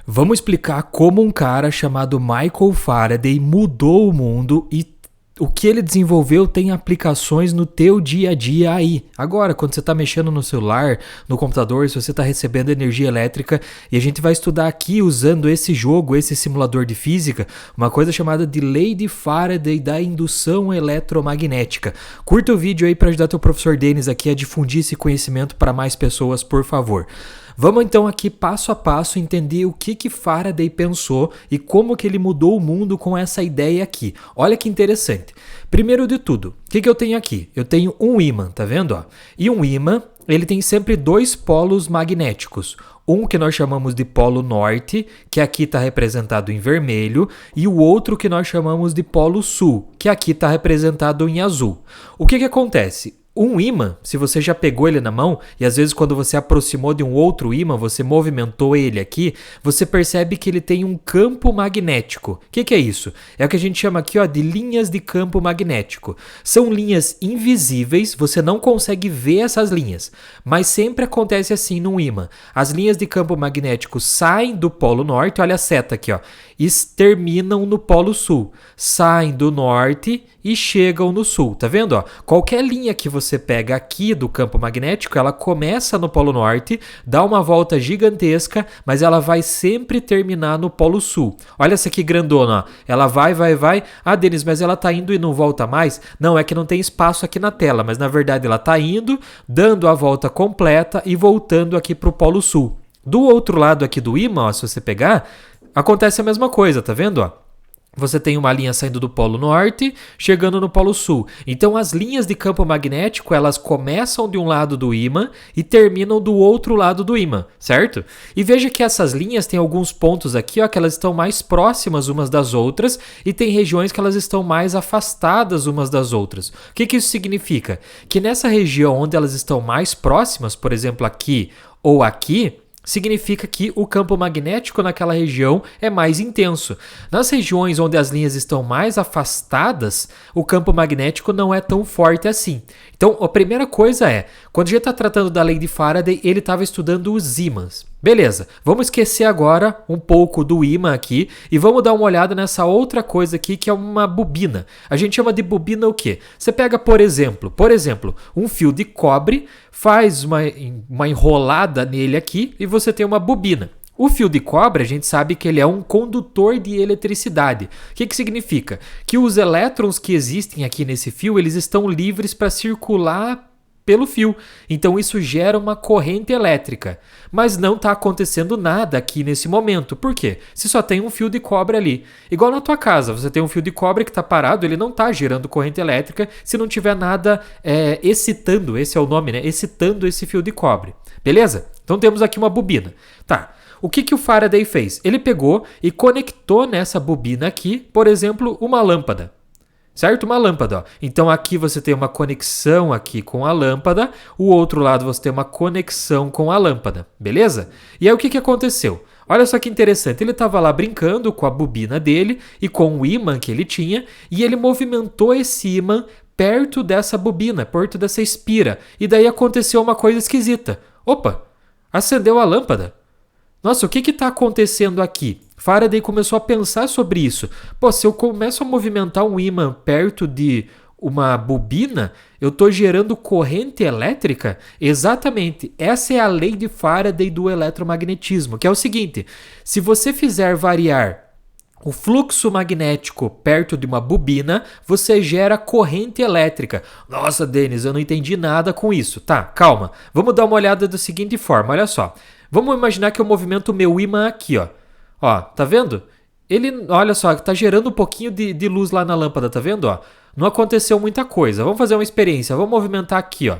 Vamos explicar como um cara chamado Michael Faraday mudou o mundo e o que ele desenvolveu tem aplicações no teu dia a dia aí. Agora, quando você está mexendo no celular, no computador, se você está recebendo energia elétrica, e a gente vai estudar aqui usando esse jogo, esse simulador de física, uma coisa chamada de Lei de Faraday da indução eletromagnética. Curta o vídeo aí para ajudar teu professor Denis aqui a difundir esse conhecimento para mais pessoas, por favor. Vamos então aqui passo a passo entender o que Faraday pensou e como que ele mudou o mundo com essa ideia aqui. Olha que interessante. Primeiro de tudo, o que eu tenho aqui? Eu tenho um ímã, tá vendo? Ó? E um ímã, ele tem sempre dois polos magnéticos. Um que nós chamamos de polo norte, que aqui está representado em vermelho, e o outro que nós chamamos de polo sul, que aqui está representado em azul. O que acontece? Um ímã, se você já pegou ele na mão, e às vezes quando você aproximou de um outro ímã, você movimentou ele aqui, você percebe que ele tem um campo magnético. O que é isso? É o que a gente chama aqui de linhas de campo magnético. São linhas invisíveis, você não consegue ver essas linhas, mas sempre acontece assim num ímã. As linhas de campo magnético saem do polo norte, olha a seta aqui, e terminam no polo sul. Saem do norte e chegam no sul, tá vendo? Qualquer linha que você pega aqui do campo magnético, ela começa no polo norte, dá uma volta gigantesca, mas ela vai sempre terminar no polo sul. Olha essa aqui grandona, ela vai. Ah, Denis, mas ela tá indo e não volta mais? Não, é que não tem espaço aqui na tela, mas na verdade ela tá indo, dando a volta completa e voltando aqui pro polo sul. Do outro lado aqui do ímã, se você pegar, acontece a mesma coisa, tá vendo? Você tem uma linha saindo do polo norte, chegando no polo sul. Então as linhas de campo magnético, elas começam de um lado do ímã e terminam do outro lado do ímã, certo? E veja que essas linhas têm alguns pontos aqui, que elas estão mais próximas umas das outras e tem regiões que elas estão mais afastadas umas das outras. O que isso significa? Que nessa região onde elas estão mais próximas, por exemplo aqui ou aqui, significa que o campo magnético naquela região é mais intenso. Nas regiões onde as linhas estão mais afastadas, o campo magnético não é tão forte assim. Então, a primeira coisa é, quando a gente está tratando da lei de Faraday, ele estava estudando os ímãs. Beleza, vamos esquecer agora um pouco do ímã aqui e vamos dar uma olhada nessa outra coisa aqui que é uma bobina. A gente chama de bobina o quê? Você pega, por exemplo, um fio de cobre, faz uma enrolada nele aqui e você tem uma bobina. O fio de cobre, a gente sabe que ele é um condutor de eletricidade. O que significa? Que os elétrons que existem aqui nesse fio, eles estão livres para circular pelo fio. Então isso gera uma corrente elétrica. Mas não está acontecendo nada aqui nesse momento. Por quê? Se só tem um fio de cobre ali. Igual na tua casa, você tem um fio de cobre que está parado, ele não está gerando corrente elétrica se não tiver nada excitando, esse é o nome, né? Excitando esse fio de cobre. Beleza? Então temos aqui uma bobina. Tá. O que o Faraday fez? Ele pegou e conectou nessa bobina aqui, por exemplo, uma lâmpada. Certo? Uma lâmpada. Então aqui você tem uma conexão aqui com a lâmpada, o outro lado você tem uma conexão com a lâmpada. Beleza? E aí o que aconteceu? Olha só que interessante, ele estava lá brincando com a bobina dele e com o ímã que ele tinha, e ele movimentou esse ímã perto dessa bobina, perto dessa espira. E daí aconteceu uma coisa esquisita. Opa! Acendeu a lâmpada. Nossa, o que está acontecendo aqui? Faraday começou a pensar sobre isso. Pô, se eu começo a movimentar um ímã perto de uma bobina, eu estou gerando corrente elétrica? Exatamente. Essa é a lei de Faraday do eletromagnetismo, que é o seguinte: se você fizer variar o fluxo magnético perto de uma bobina, você gera corrente elétrica. Nossa, Denis, eu não entendi nada com isso. Tá, calma. Vamos dar uma olhada da seguinte forma, olha só. Vamos imaginar que eu movimento o meu ímã aqui, Ó, tá vendo? Ele, olha só, tá gerando um pouquinho de luz lá na lâmpada, tá vendo? Não aconteceu muita coisa. Vamos fazer uma experiência. Vamos movimentar aqui,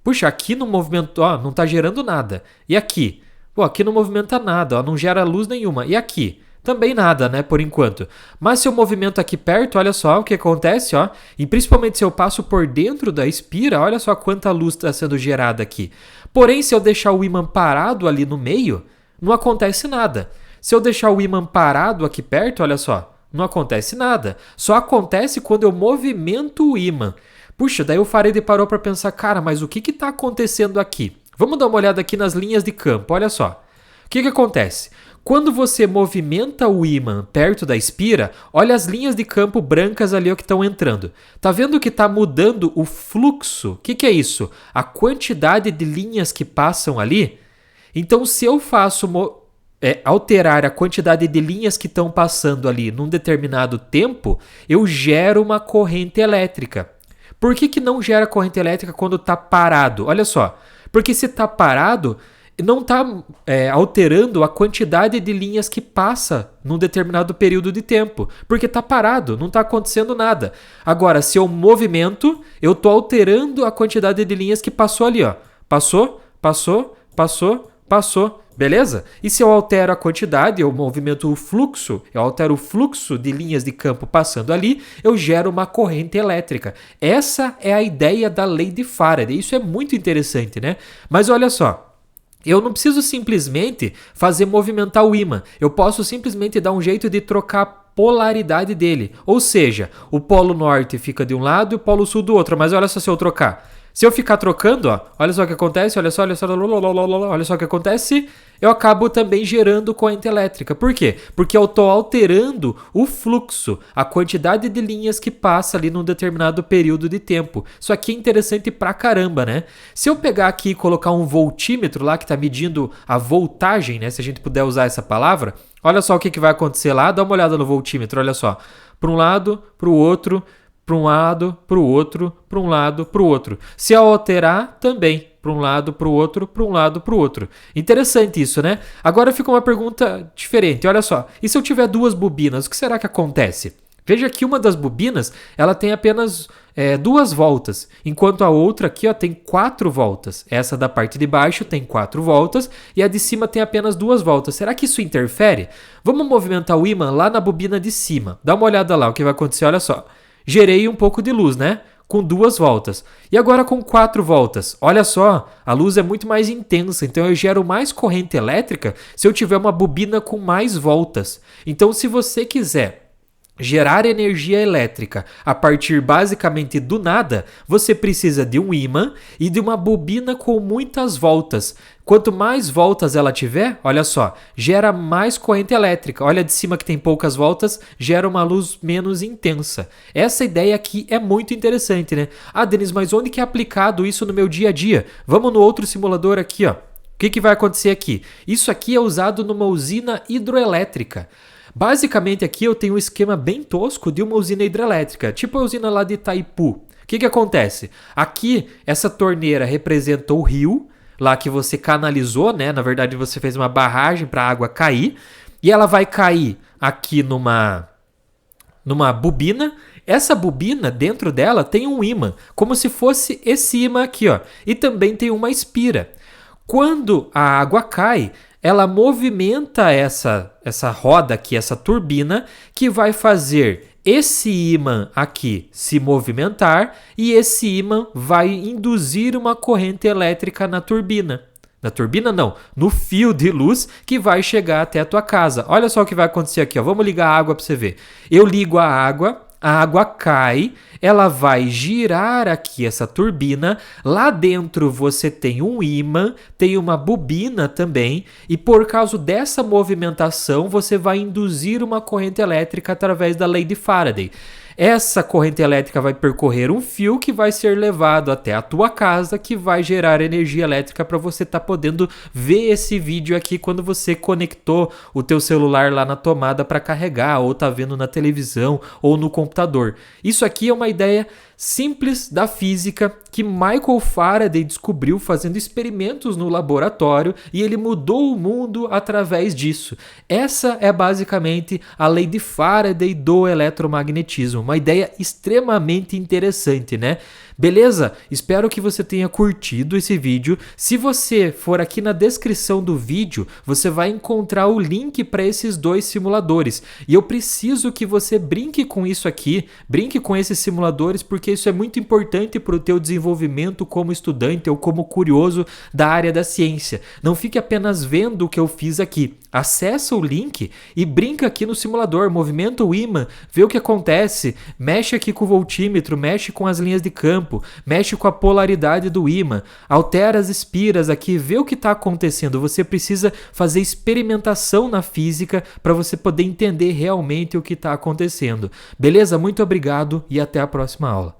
Puxa, aqui no movimento, não tá gerando nada. E aqui? Pô, aqui não movimenta nada, não gera luz nenhuma. E aqui? Também nada, né, por enquanto. Mas se eu movimento aqui perto, olha só o que acontece, E principalmente se eu passo por dentro da espira, olha só quanta luz está sendo gerada aqui. Porém, se eu deixar o ímã parado ali no meio, não acontece nada. Se eu deixar o ímã parado aqui perto, olha só, não acontece nada. Só acontece quando eu movimento o ímã. Puxa, daí o Faraday parou para pensar, cara, mas o que está acontecendo aqui? Vamos dar uma olhada aqui nas linhas de campo, olha só. O que acontece? Quando você movimenta o ímã perto da espira, olha as linhas de campo brancas ali que estão entrando. Tá vendo que está mudando o fluxo? O que é isso? A quantidade de linhas que passam ali? Então, se eu faço alterar a quantidade de linhas que estão passando ali num determinado tempo, eu gero uma corrente elétrica. Por que não gera corrente elétrica quando está parado? Olha só, porque se está parado, não está alterando a quantidade de linhas que passa num determinado período de tempo, porque está parado, não está acontecendo nada. Agora, se eu movimento, eu estou alterando a quantidade de linhas que passou ali, ó. Passou, passou, passou, passou. Beleza? E se eu altero a quantidade, eu movimento o fluxo, eu altero o fluxo de linhas de campo passando ali, eu gero uma corrente elétrica. Essa é a ideia da lei de Faraday. Isso é muito interessante, né? Mas olha só, eu não preciso simplesmente fazer movimentar o ímã. Eu posso simplesmente dar um jeito de trocar a polaridade dele. Ou seja, o polo norte fica de um lado e o polo sul do outro. Mas olha só se eu trocar. Se eu ficar trocando, ó, olha só o que acontece, olha só o que acontece, eu acabo também gerando corrente elétrica. Por quê? Porque eu estou alterando o fluxo, a quantidade de linhas que passa ali num determinado período de tempo. Isso aqui é interessante pra caramba, né? Se eu pegar aqui e colocar um voltímetro lá que está medindo a voltagem, né? Se a gente puder usar essa palavra, olha só o que vai acontecer lá, dá uma olhada no voltímetro, olha só. Para um lado, para o outro, para um lado, para o outro, para um lado, para o outro. Se eu alterar, também. Para um lado, para o outro, para um lado, para o outro. Interessante isso, né? Agora fica uma pergunta diferente. Olha só. E se eu tiver duas bobinas, o que será que acontece? Veja que uma das bobinas ela tem apenas 2 voltas, enquanto a outra aqui ó, tem 4 voltas. Essa da parte de baixo tem 4 voltas e a de cima tem apenas 2 voltas. Será que isso interfere? Vamos movimentar o ímã lá na bobina de cima. Dá uma olhada lá o que vai acontecer, olha só. Gerei um pouco de luz, né? Com 2 voltas. E agora com 4 voltas. Olha só, a luz é muito mais intensa, então eu gero mais corrente elétrica se eu tiver uma bobina com mais voltas. Então, se você quiser gerar energia elétrica a partir basicamente do nada, você precisa de um ímã e de uma bobina com muitas voltas. Quanto mais voltas ela tiver, olha só, gera mais corrente elétrica. Olha de cima que tem poucas voltas, gera uma luz menos intensa. Essa ideia aqui é muito interessante, né? Ah, Denis, mas onde que é aplicado isso no meu dia a dia? Vamos no outro simulador aqui, ó. O que vai acontecer aqui? Isso aqui é usado numa usina hidroelétrica. Basicamente aqui eu tenho um esquema bem tosco de uma usina hidrelétrica, tipo a usina lá de Itaipu. O que acontece? Aqui essa torneira representa o rio, lá que você canalizou, né? Na verdade você fez uma barragem para a água cair, e ela vai cair aqui numa bobina. Essa bobina, dentro dela, tem um ímã, como se fosse esse ímã aqui, ó. E também tem uma espira. Quando a água cai, ela movimenta essa roda aqui, essa turbina, que vai fazer esse ímã aqui se movimentar e esse ímã vai induzir uma corrente elétrica na turbina. Na turbina não, no fio de luz que vai chegar até a tua casa. Olha só o que vai acontecer aqui, ó. Vamos ligar a água para você ver. Eu ligo a água cai, ela vai girar aqui essa turbina, lá dentro você tem um ímã, tem uma bobina também, e por causa dessa movimentação você vai induzir uma corrente elétrica através da lei de Faraday. Essa corrente elétrica vai percorrer um fio que vai ser levado até a tua casa, que vai gerar energia elétrica para você estar podendo ver esse vídeo aqui quando você conectou o teu celular lá na tomada para carregar, ou tá vendo na televisão ou no computador. Isso aqui é uma ideia simples da física que Michael Faraday descobriu fazendo experimentos no laboratório e ele mudou o mundo através disso. Essa é basicamente a lei de Faraday do eletromagnetismo, uma ideia extremamente interessante, né? Beleza? Espero que você tenha curtido esse vídeo. Se você for aqui na descrição do vídeo, você vai encontrar o link para esses 2 simuladores. E eu preciso que você brinque com isso aqui, brinque com esses simuladores, porque isso é muito importante para o teu desenvolvimento como estudante ou como curioso da área da ciência. Não fique apenas vendo o que eu fiz aqui. Acessa o link e brinca aqui no simulador, movimenta o ímã, vê o que acontece, mexe aqui com o voltímetro, mexe com as linhas de campo, mexe com a polaridade do ímã, altera as espiras aqui, vê o que está acontecendo. Você precisa fazer experimentação na física para você poder entender realmente o que está acontecendo. Beleza? Muito obrigado e até a próxima aula.